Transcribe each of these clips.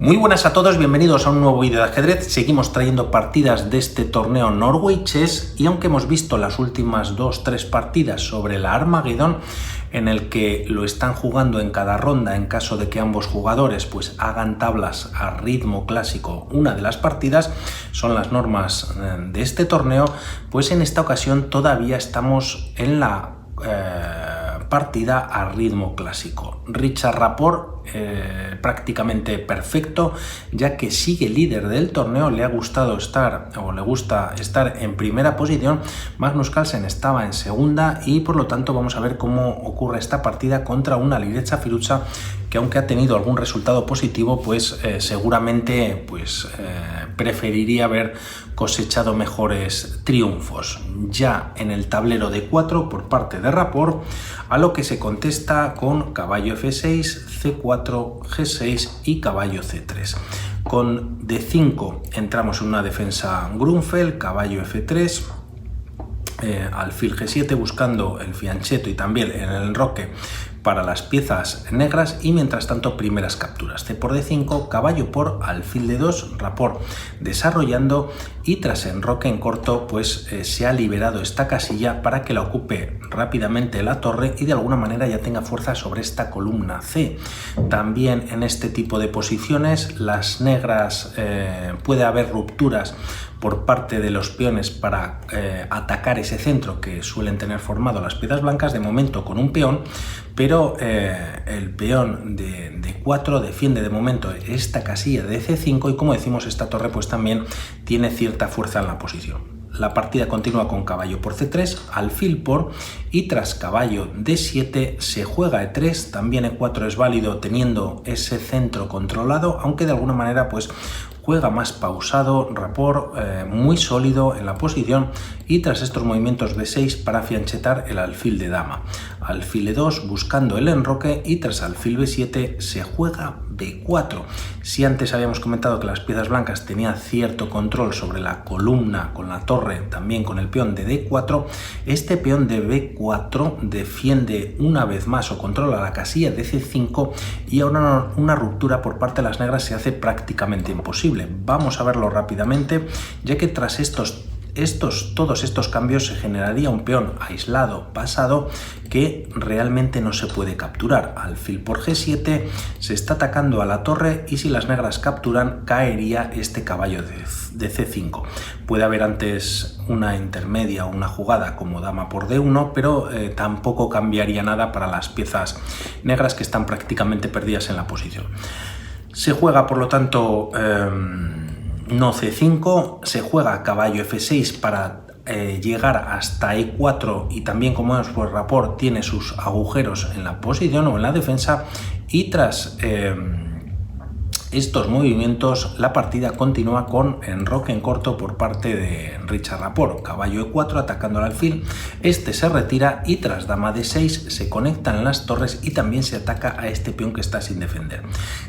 Muy buenas a todos, bienvenidos a un nuevo vídeo de ajedrez. Seguimos trayendo partidas de este torneo Norway Chess y aunque hemos visto las últimas 2-3 partidas sobre la Armageddon, en el que lo están jugando en cada ronda en caso de que ambos jugadores pues hagan tablas a ritmo clásico una de las partidas, son las normas de este torneo, pues en esta ocasión todavía estamos en la partida a ritmo clásico. Richard Rapport prácticamente perfecto, ya que sigue líder del torneo, le gusta estar en primera posición. Magnus Carlsen estaba en segunda y por lo tanto vamos a ver cómo ocurre esta partida contra una Alireza Firouzja que, aunque ha tenido algún resultado positivo, pues seguramente preferiría haber cosechado mejores triunfos. Ya en el tablero de 4 por parte de Rapport, a lo que se contesta con caballo F6, C4, G6 y caballo C3. Con D5 entramos en una defensa Grunfeld, caballo F3, alfil G7 buscando el fianchetto y también el enroque para las piezas negras y mientras tanto primeras capturas. C por D5, caballo por alfil D2, Rapport desarrollando y tras enroque en corto pues se ha liberado esta casilla para que la ocupe rápidamente la torre y de alguna manera ya tenga fuerza sobre esta columna C. También en este tipo de posiciones las negras puede haber rupturas por parte de los peones para atacar ese centro que suelen tener formado las piezas blancas, de momento con un peón, pero el peón de D4 defiende de momento esta casilla de C5 y, como decimos, esta torre pues también tiene cierta fuerza en la posición. La partida continúa con caballo por C3, alfil por y tras caballo D7 se juega E3, también E4 es válido teniendo ese centro controlado, aunque de alguna manera pues juega más pausado Rapport, muy sólido en la posición y tras estos movimientos D6 para fianchetar el alfil de dama. Alfil E2 buscando el enroque y tras alfil B7 se juega B4. Si antes habíamos comentado que las piezas blancas tenían cierto control sobre la columna con la torre, también con el peón de D4, este peón de B4 defiende una vez más o controla la casilla de C5 y ahora una ruptura por parte de las negras se hace prácticamente imposible. Vamos a verlo rápidamente, ya que tras todos estos cambios se generaría un peón aislado pasado que realmente no se puede capturar. Alfil por G7 se está atacando a la torre y si las negras capturan caería este caballo de C5. Puede haber antes una intermedia o una jugada como dama por D1, pero tampoco cambiaría nada para las piezas negras que están prácticamente perdidas en la posición. Se juega por lo tanto no C5, se juega caballo F6 para llegar hasta E4 y también, como vemos, pues Rapport tiene sus agujeros en la posición o en la defensa y tras estos movimientos la partida continúa con enroque en corto por parte de Richard Rapport. Caballo E4 atacando al alfil, este se retira y tras dama D6 se conectan las torres y también se ataca a este peón que está sin defender.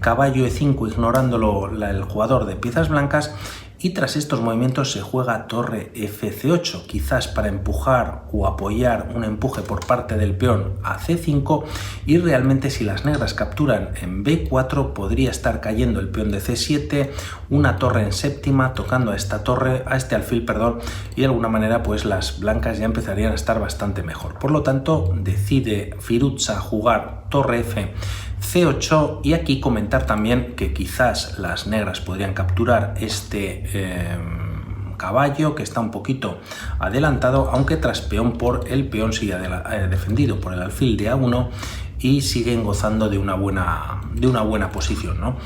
Caballo E5 ignorándolo el jugador de piezas blancas y tras estos movimientos se juega torre Fc8, quizás para empujar o apoyar un empuje por parte del peón a C5 y realmente si las negras capturan en B4 podría estar cayendo el peón de C7, una torre en séptima tocando a este alfil, y de alguna manera pues las blancas ya empezarían a estar bastante mejor. Por lo tanto decide Firouzja jugar torre F C8 y aquí comentar también que quizás las negras podrían capturar este caballo que está un poquito adelantado, aunque tras peón por el peón sigue defendido por el alfil de A1 y siguen gozando de una buena posición, ¿no?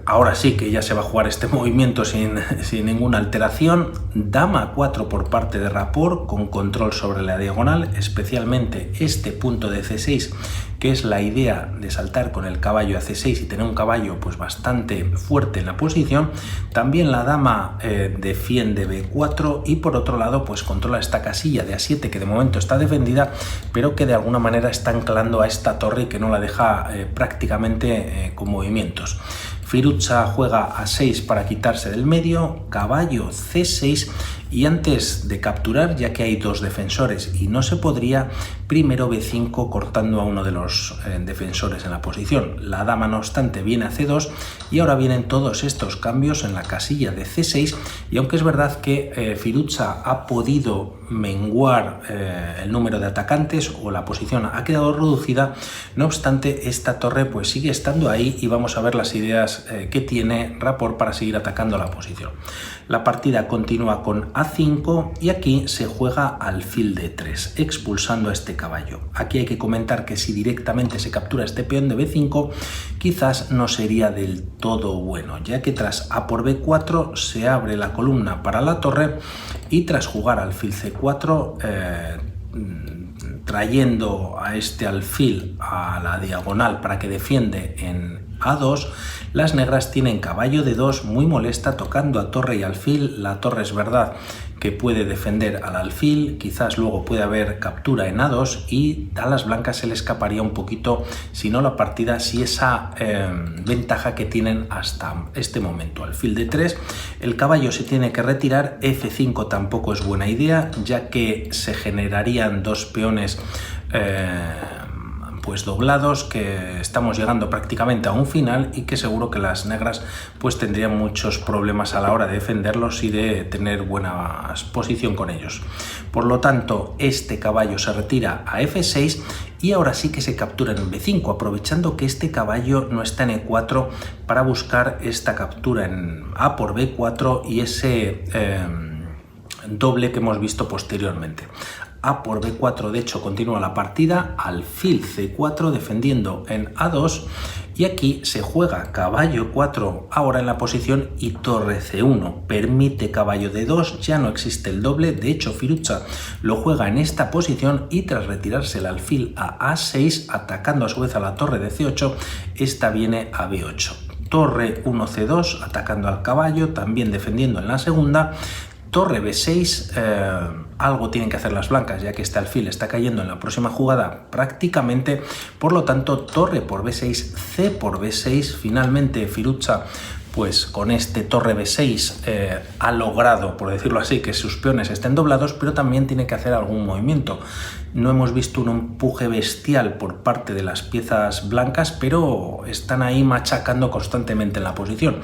Ahora sí que ya se va a jugar este movimiento sin ninguna alteración. Dama 4 por parte de Rapport con control sobre la diagonal, especialmente este punto de C6, que es la idea de saltar con el caballo a C6 y tener un caballo pues bastante fuerte en la posición. También la dama defiende B4 y por otro lado pues controla esta casilla de A7 que de momento está defendida, pero que de alguna manera está anclando a esta torre y que no la deja prácticamente con movimientos. Firouzja juega a 6 para quitarse del medio, caballo C6 Y antes de capturar, ya que hay dos defensores y no se podría, primero b5 cortando a uno de los defensores en la posición. La dama, no obstante, viene a c2 y ahora vienen todos estos cambios en la casilla de c6, y aunque es verdad que Firouzja ha podido menguar el número de atacantes o la posición ha quedado reducida, no obstante esta torre pues sigue estando ahí y vamos a ver las ideas que tiene Rapport para seguir atacando la posición. La partida continúa con a5 y aquí se juega alfil d3, expulsando a este caballo. Aquí hay que comentar que si directamente se captura este peón de b5, quizás no sería del todo bueno, ya que tras a por b4 se abre la columna para la torre y tras jugar alfil c4, trayendo a este alfil a la diagonal para que defiende en a2, las negras tienen caballo d2 muy molesta tocando a torre y alfil. La torre es verdad que puede defender al alfil, quizás luego puede haber captura en a2 y a las blancas se le escaparía un poquito, si no la partida, si esa ventaja que tienen hasta este momento. Alfil d3, el caballo se tiene que retirar, f5 tampoco es buena idea, ya que se generarían dos peones pues doblados, que estamos llegando prácticamente a un final y que seguro que las negras pues tendrían muchos problemas a la hora de defenderlos y de tener buena posición con ellos. Por lo tanto, este caballo se retira a f6 y ahora sí que se captura en b5, aprovechando que este caballo no está en e4 para buscar esta captura en a por b4 y ese doble que hemos visto posteriormente. A por b4, de hecho, continúa la partida, alfil c4 defendiendo en a2 y aquí se juega caballo 4 ahora en la posición y torre c1, permite caballo d2, ya no existe el doble, de hecho Firouzja lo juega en esta posición y tras retirarse el alfil a a6, atacando a su vez a la torre de c8, esta viene a b8. Torre 1 c2 atacando al caballo, también defendiendo en la segunda. Torre b6, algo tienen que hacer las blancas, ya que este alfil está cayendo en la próxima jugada prácticamente, por lo tanto torre por b6, c por b6, finalmente Firouzja pues con este torre b6 ha logrado, por decirlo así, que sus peones estén doblados, pero también tiene que hacer algún movimiento. No hemos visto un empuje bestial por parte de las piezas blancas, pero están ahí machacando constantemente en la posición.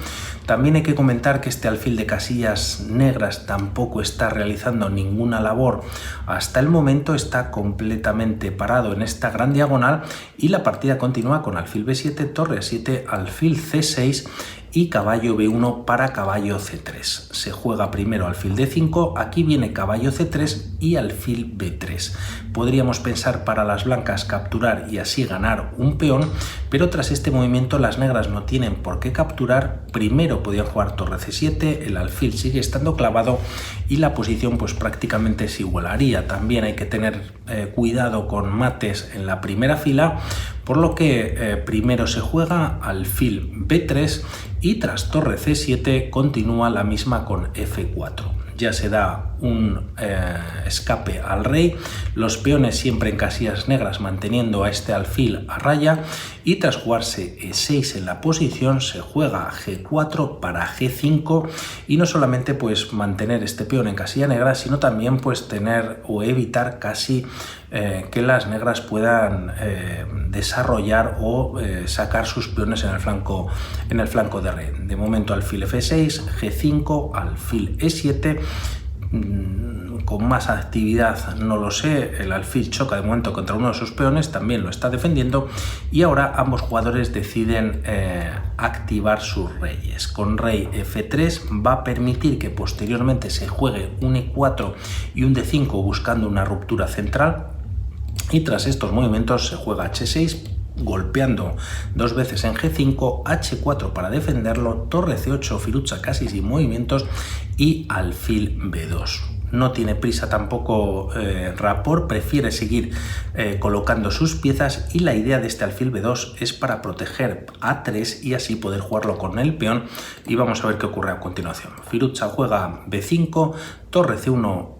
También hay que comentar que este alfil de casillas negras tampoco está realizando ninguna labor hasta el momento, está completamente parado en esta gran diagonal y la partida continúa con alfil b7, torre 7, alfil c6 y caballo b1 para caballo c3. Se juega primero alfil d5, aquí viene caballo c3 y alfil b3. Podríamos pensar para las blancas capturar y así ganar un peón, pero tras este movimiento las negras no tienen por qué capturar. Primero podían jugar torre c7, el alfil sigue estando clavado y la posición pues prácticamente se igualaría. También hay que tener cuidado con mates en la primera fila, por lo que primero se juega alfil b3 y tras torre c7 continúa la misma con f4. Ya se da un escape al rey, los peones siempre en casillas negras manteniendo a este alfil a raya y tras jugarse e6 en la posición se juega g4 para g5 y no solamente pues mantener este peón en casilla negra, sino también pues tener o evitar casi que las negras puedan desarrollar o sacar sus peones en el flanco de rey. De momento alfil f6, g5, alfil e7, con más actividad no lo sé, el alfil choca de momento contra uno de sus peones, también lo está defendiendo y ahora ambos jugadores deciden activar sus reyes. Con rey f3 va a permitir que posteriormente se juegue un e4 y un d5 buscando una ruptura central y tras estos movimientos se juega h6 golpeando dos veces en g5, h4 para defenderlo, torre c8, Firouzja casi sin movimientos y alfil b2. No tiene prisa tampoco Rapport, prefiere seguir colocando sus piezas y la idea de este alfil b2 es para proteger a3 y así poder jugarlo con el peón y vamos a ver qué ocurre a continuación. Firouzja juega b5, torre c1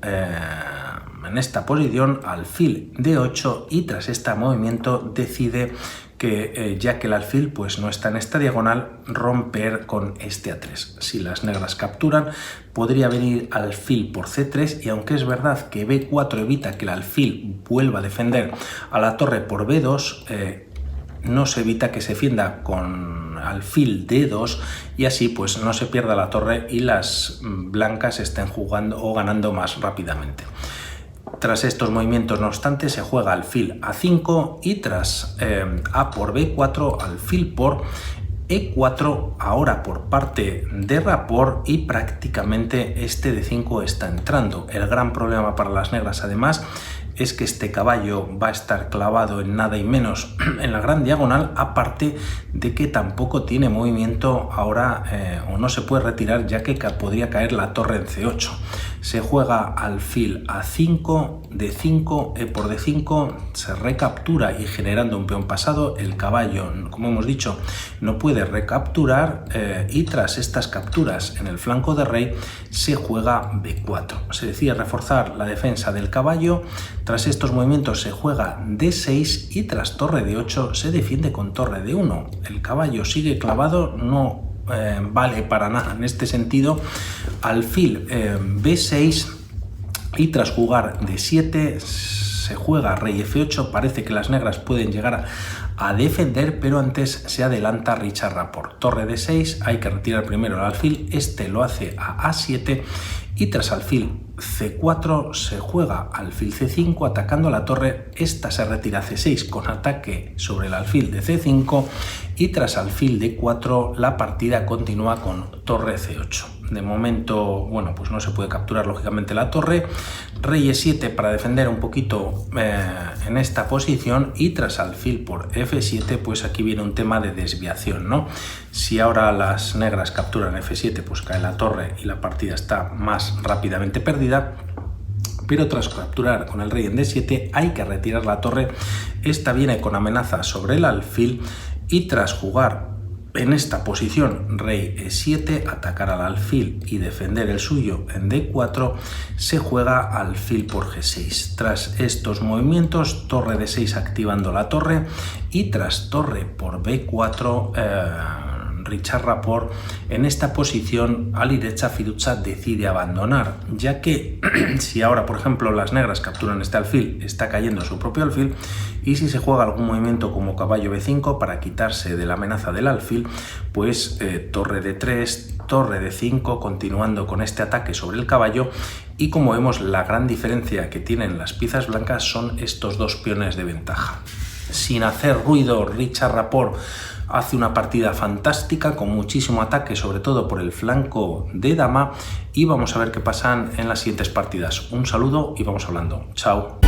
en en esta posición alfil D8 y tras este movimiento decide que ya que el alfil pues no está en esta diagonal, romper con este A3. Si las negras capturan, podría venir alfil por C3 y aunque es verdad que B4 evita que el alfil vuelva a defender a la torre por B2, no se evita que se defienda con alfil D2 y así pues no se pierda la torre y las blancas estén jugando o ganando más rápidamente. Tras estos movimientos, no obstante, se juega alfil A5 y tras A por B4, alfil por E4, ahora por parte de Rapport y prácticamente este D5 está entrando. El gran problema para las negras además es que este caballo va a estar clavado en nada y menos en la gran diagonal, aparte de que tampoco tiene movimiento ahora o no se puede retirar ya que podría caer la torre en C8. Se juega alfil A5, D5, E por D5, se recaptura y generando un peón pasado, el caballo, como hemos dicho, no puede recapturar y tras estas capturas en el flanco de rey se juega B4. Se decide reforzar la defensa del caballo, tras estos movimientos se juega D6 y tras torre D8 se defiende con torre D1. El caballo sigue clavado, no vale para nada en este sentido. Alfil B6 y tras jugar D7 se juega rey F8. Parece que las negras pueden llegar a defender, pero antes se adelanta Richard Rapport. Torre D6, hay que retirar primero el alfil, este lo hace a A7 y tras alfil C4 se juega alfil C5 atacando la torre, esta se retira a C6 con ataque sobre el alfil de C5 y tras alfil D4 la partida continúa con torre C8. De momento, bueno, pues no se puede capturar lógicamente la torre, rey E7 para defender un poquito en esta posición y tras alfil por F7 pues aquí viene un tema de desviación, ¿no? Si ahora las negras capturan F7 pues cae la torre y la partida está más rápidamente perdida, pero tras capturar con el rey en D7 hay que retirar la torre, esta viene con amenaza sobre el alfil y tras jugar en esta posición rey E7, atacar al alfil y defender el suyo en D4, se juega alfil por G6. Tras estos movimientos, torre D6 activando la torre y tras torre por B4, Richard Rapport en esta posición Alirecha Fiducia decide abandonar, ya que si ahora por ejemplo las negras capturan este alfil, está cayendo su propio alfil y si se juega algún movimiento como caballo B5 para quitarse de la amenaza del alfil, pues torre D3, torre D5 continuando con este ataque sobre el caballo y como vemos la gran diferencia que tienen las piezas blancas son estos dos peones de ventaja. Sin hacer ruido, Richard Rapport hace una partida fantástica con muchísimo ataque, sobre todo por el flanco de dama y vamos a ver qué pasan en las siguientes partidas. Un saludo y vamos hablando. Chao.